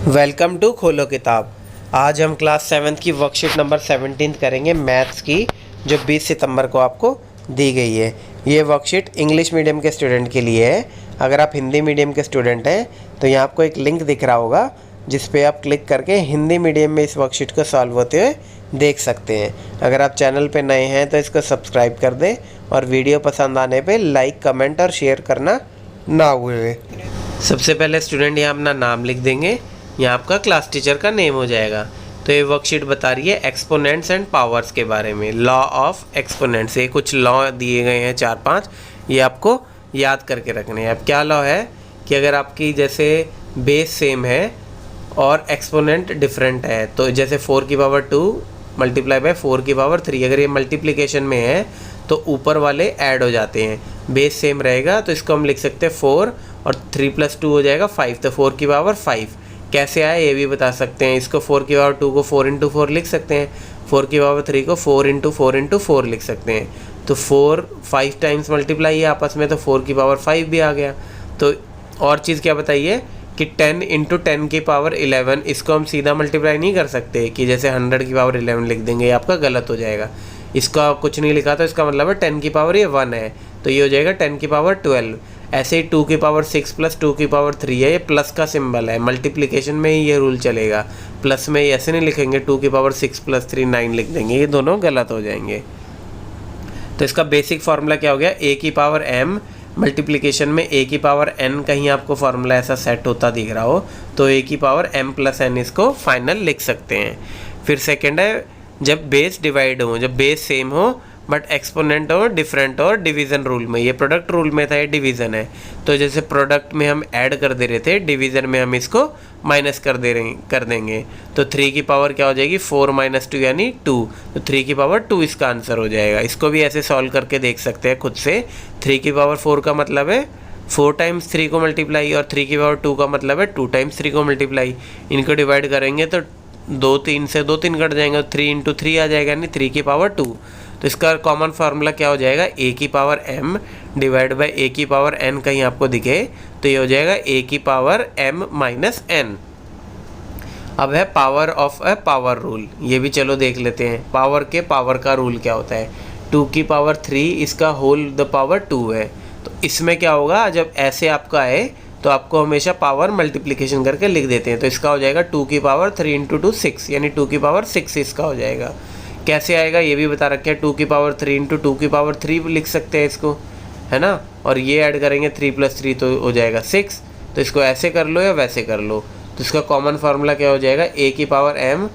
Welcome to खोलो किताब। आज हम क्लास 7th की वर्कशीट नंबर 17 करेंगे मैथ्स की, जो 20 सितंबर को आपको दी गई है। ये वर्कशीट इंग्लिश मीडियम के स्टूडेंट के लिए है। अगर आप हिंदी मीडियम के स्टूडेंट हैं तो यहाँ आपको एक लिंक दिख रहा होगा, जिस पे आप क्लिक करके हिंदी मीडियम में इस वर्कशीट को सॉल्व होते हुए देख सकते हैं। अगर आप चैनल पे नए हैं तो इसको सब्सक्राइब कर दें और वीडियो पसंद आने पे लाइक, कमेंट और शेयर करना ना भूलें। सबसे पहले स्टूडेंट यहाँ अपना नाम लिख देंगे। यहाँ आपका क्लास टीचर का नेम हो जाएगा। तो ये वर्कशीट बता रही है एक्सपोनेंट्स एंड पावर्स के बारे में, लॉ ऑफ एक्सपोनेंट्स। ये कुछ लॉ दिए गए हैं 4-5, ये आपको याद करके रखने हैं। अब क्या लॉ है कि अगर आपकी जैसे बेस सेम है और एक्सपोनेंट डिफरेंट है, तो जैसे 4 की पावर 2 मल्टीप्लाई बाय 4 की पावर 3, अगर ये मल्टीप्लिकेशन में है तो ऊपर वाले ऐड हो जाते हैं। बेस सेम रहेगा तो इसको हम लिख सकते हैं 4 और 3 + 2 हो जाएगा 5, तो 4 की पावर 5। कैसे आया ये भी बता सकते हैं। इसको 4 की पावर 2 को 4 × 4 लिख सकते हैं, 4 की पावर 3 को 4 × 4 × 4 लिख सकते हैं। तो 4 5 टाइम्स मल्टीप्लाई है आपस में, तो 4 की पावर 5 भी आ गया। तो और चीज़ क्या बताइए कि 10 × 10 की पावर 11, इसको हम सीधा मल्टीप्लाई नहीं कर सकते कि जैसे 100 की पावर 11 लिख देंगे, ये आपका गलत हो जाएगा। इसका कुछ नहीं लिखा तो इसका मतलब है 10 की पावर ये 1 है, तो ये हो जाएगा 10 की पावर 12। ऐसे ही 2 की पावर 6 + 2 की पावर 3 है, ये प्लस का सिंबल है। मल्टीप्लिकेशन में ही ये रूल चलेगा, प्लस में ऐसे नहीं लिखेंगे 2 की पावर 6 + 3 9 लिख देंगे, ये दोनों गलत हो जाएंगे। तो इसका बेसिक फार्मूला क्या हो गया, a की पावर m मल्टीप्लिकेशन में a की पावर n, कहीं आपको फार्मूला ऐसा सेट होता दिख रहा हो तो a की पावर m + n इसको फाइनल लिख सकते हैं। फिर सेकेंड है जब बेस डिवाइड हो, जब बेस सेम हो बट एक्सपोनेंट हो डिफरेंट और डिवीज़न रूल में। ये प्रोडक्ट रूल में था, ये डिवीज़न है। तो जैसे प्रोडक्ट में हम ऐड कर दे रहे थे, डिवीज़न में हम इसको माइनस कर देंगे। तो 3 की पावर क्या हो जाएगी 4 - 2 यानी 2, तो 3 की पावर 2 इसका आंसर हो जाएगा। इसको भी ऐसे सॉल्व करके देख सकते हैं खुद से। 3 की पावर 4 का मतलब है 4 टाइम्स 3 को मल्टीप्लाई, और 3 की पावर 2 का मतलब है 2 टाइम्स 3 को मल्टीप्लाई। इनको डिवाइड करेंगे तो 2 3 से 2 3 कट जाएंगे, 3 × 3 आ जाएगा यानी 3 की पावर 2। तो इसका कॉमन फार्मूला क्या हो जाएगा, a की power m divide bye a की पावर n, कहीं आपको दिखे तो ये हो जाएगा a की पावर m - n। अब है power of a power rule, ये भी चलो देख लेते हैं। पावर के पावर का रूल क्या होता है, 2 की पावर 3 इसका होल द पावर 2 है। तो इसमें क्या होगा, जब ऐसे आपका आए तो आपको हमेशा पावर मल्टीप्लिकेशन करके लिख देते हैं। तो इसका हो जाएगा 2 की पावर 3 × 2 6, यानी 2 की पावर 6 इसका हो जाएगा। कैसे आएगा ये भी बता रखे हैं, 2 की पावर 3 × 2 की पावर 3 लिख सकते हैं इसको, है ना। और ये ऐड करेंगे 3 + 3 तो हो जाएगा 6। तो इसको ऐसे कर लो या वैसे कर लो। तो इसका कॉमन फार्मूला क्या हो जाएगा, a की पावर m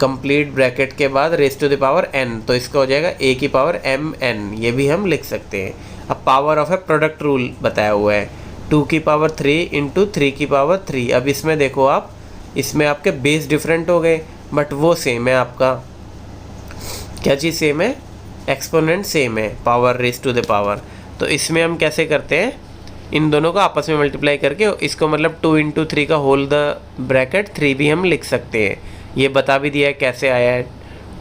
कंप्लीट ब्रैकेट के बाद raise to the power n, तो इसका हो जाएगा a की पावर mn, ये भी हम लिख सकते हैं। अब power of A product rule बताया हुआ है, 2 की पावर 3 × 3 की पावर 3। अब इसमें देखो आप, इसमें आपके बेस डिफरेंट हो गए बट वो सेम है आपका। क्या चीज़ सेम है, एक्सपोनेंट सेम है, power raise to the power. तो इसमें हम कैसे करते हैं, इन दोनों को आपस में मल्टीप्लाई करके इसको मतलब 2 × 3 का होल द ब्रैकेट 3 भी हम लिख सकते हैं। ये बता भी दिया है कैसे आया है,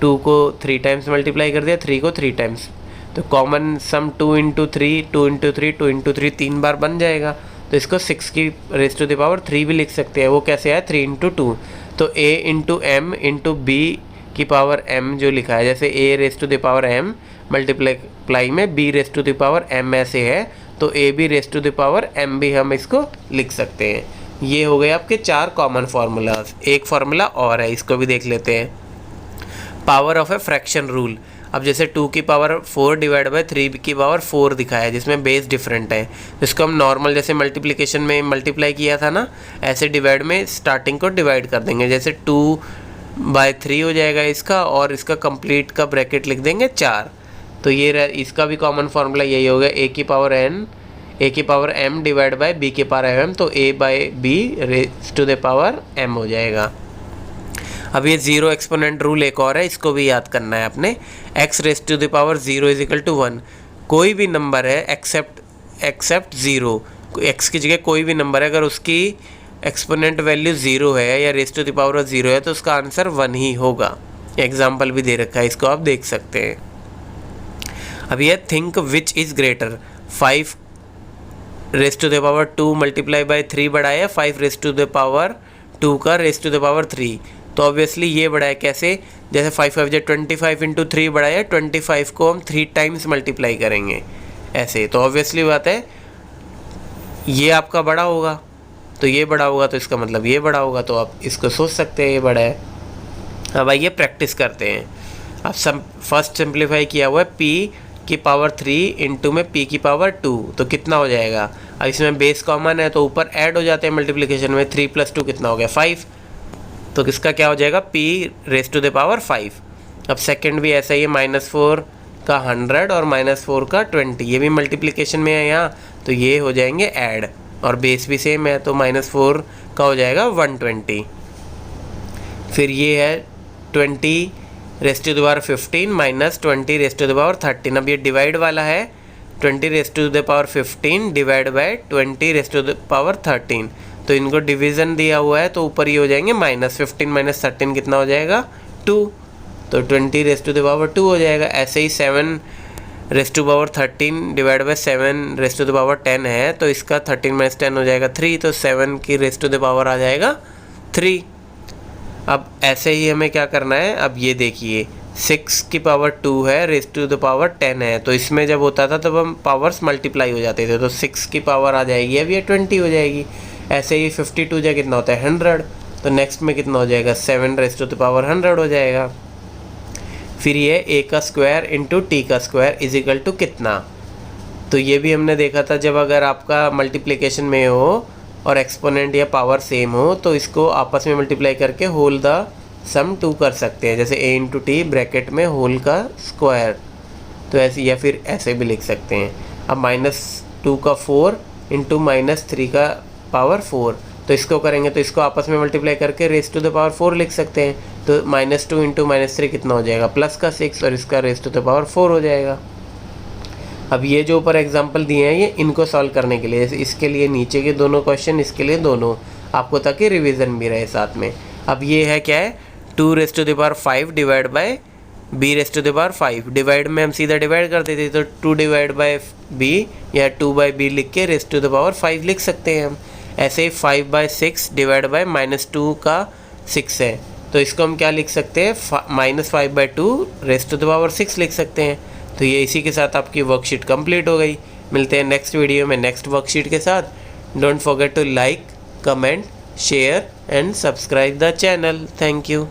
2 को 3 टाइम्स मल्टीप्लाई कर दिया, 3 को 3 टाइम्स। तो कॉमन सम 2 × 3 2 × 3 2 × 3 3 बार बन जाएगा। तो इसको 6 की रेज़ टू द पावर 3 भी लिख सकते हैं। वो कैसे आया, 3 × 2। तो a × m × b की पावर m जो लिखा है, जैसे a raise to the power m multiply में b raise to the power m ऐसे है, तो a b raise to the power m भी हम इसको लिख सकते हैं। ये हो गए आपके 4 कॉमन फार्मूलाज। एक फार्मूला और है, इसको भी देख लेते हैं, power of a fraction rule. अब जैसे 2 की पावर 4 डिवाइड बाय 3 की पावर 4 दिखाया है, जिसमें बेस डिफरेंट है, इसको हम नॉर्मल जैसे मल्टीप्लिकेशन में मल्टीप्लाई किया था ना, ऐसे डिवाइड में स्टार्टिंग को डिवाइड कर देंगे। जैसे 2/3 हो जाएगा इसका, और इसका कंप्लीट का ब्रैकेट लिख देंगे 4। तो ये इसका भी कॉमन फार्मूला यही होगा, a की power m divide by b की पावर m, तो a/b raise to the power m हो जाएगा। अब ये जीरो एक्सपोनेंट रूल एक और है, इसको भी याद करना है अपने। x raise to the power 0 = 1, कोई भी नंबर है एक्सेप्ट 0, x की जगह कोई भी नंबर है, अगर उसकी एक्सपोनेंट वैल्यू 0 है या रेज़ टू द पावर 0 है तो उसका आंसर 1 ही होगा। एग्जाम्पल भी दे रखा है, इसको आप देख सकते हैं। अब ये think which is greater, 5 raise to the power 2 multiply by 3 बढ़ाया, 5 रेज़ टू द पावर 2 का रेस टू द पावर 3। तो ऑब्वियसली ये बढ़ा है कैसे, जैसे 5 5 जो 25 इंटू 3 बढ़ा है, 25 को हम 3 टाइम्स मल्टीप्लाई करेंगे ऐसे। तो ऑब्वियसली बात है ये आपका बड़ा होगा, तो ये बड़ा होगा तो इसका मतलब ये बड़ा होगा, तो आप इसको सोच सकते हैं ये बड़ा है। अब आइए प्रैक्टिस करते हैं। अब फर्स्ट सिंप्लीफाई किया हुआ है p की पावर 3 इंटू में p की पावर 2, तो कितना हो जाएगा। अब इसमें बेस कॉमन है तो ऊपर ऐड हो जाते हैं मल्टीप्लिकेशन में, 3 + 2 कितना हो गया 5, तो किसका क्या हो जाएगा p raise to the power 5। अब सेकंड भी ऐसा ही है, -4 का 100 और -4 का 20, ये भी मल्टीप्लिकेशन में है यहाँ, तो ये हो जाएंगे ऐड, और बेस भी सेम है तो -4 का हो जाएगा 120। फिर ये है 20 raise to the power 15 minus 20 raise to the power 13। अब ये डिवाइड वाला है, 20 raise to the power 15 divide by 20 raise to the power 13, तो इनको डिवीज़न दिया हुआ है तो ऊपर ये हो जाएंगे -15 माइनस 13 कितना हो जाएगा 2, तो 20 रेस टू द पावर 2 हो जाएगा। ऐसे ही 7 raise to power 13 divide by 7 raise to the power 10 है, तो इसका 13 माइनस 10 हो जाएगा 3, तो 7 की रेस टू द पावर आ जाएगा 3। अब ऐसे ही हमें क्या करना है, अब ये देखिए 6 की पावर 2 है, रेस टू द पावर 10 है, तो इसमें जब होता था तब हम पावर्स मल्टीप्लाई हो जाते थे, तो 6 की पावर आ जाएगी, अब ये 20 हो जाएगी। ऐसे ही 52 जा कितना होता है 100, तो नेक्स्ट में कितना हो जाएगा 7 रेस टू द पावर 100 हो जाएगा। फिर ये a का स्क्वायर इंटू टी का स्क्वायर इज इक्वल टू कितना, तो ये भी हमने देखा था जब अगर आपका मल्टीप्लिकेशन में हो और एक्सपोनेंट या पावर सेम हो तो इसको आपस में मल्टीप्लाई करके होल द सम 2 कर सकते हैं, जैसे a इंटू टी ब्रैकेट में होल का स्क्वायर, तो ऐसे, या फिर ऐसे भी लिख सकते हैं। अब -2 का 4 इंटू -3 का पावर 4, तो इसको करेंगे तो इसको आपस में मल्टीप्लाई करके रेस टू द पावर 4 लिख सकते हैं, तो -2 इंटू -3 कितना हो जाएगा प्लस का 6, और इसका रेस टू द पावर 4 हो जाएगा। अब ये जो ऊपर एग्जांपल दिए हैं ये इनको सॉल्व करने के लिए, इसके लिए नीचे के दोनों क्वेश्चन, इसके लिए दोनों आपको, ताकि रिवीजन भी रहे साथ में। अब ये है क्या है 2 raise to the power 5 divide by b raise to the power 5, divide में हम सीधा डिवाइड कर देते तो 2 डिवाइड बाय b या 2 बाय b लिख के रेस टू द पावर 5 लिख सकते हैं हम। ऐसे ही 5/6 डिवाइड बाय -2 का 6 है, तो इसको हम क्या लिख सकते हैं -5/2 रेस टू द पावर 6 लिख सकते हैं। तो ये इसी के साथ आपकी वर्कशीट कंप्लीट हो गई। मिलते हैं नेक्स्ट वीडियो में नेक्स्ट वर्कशीट के साथ। Don't forget to like, comment, share and subscribe the channel. Thank you.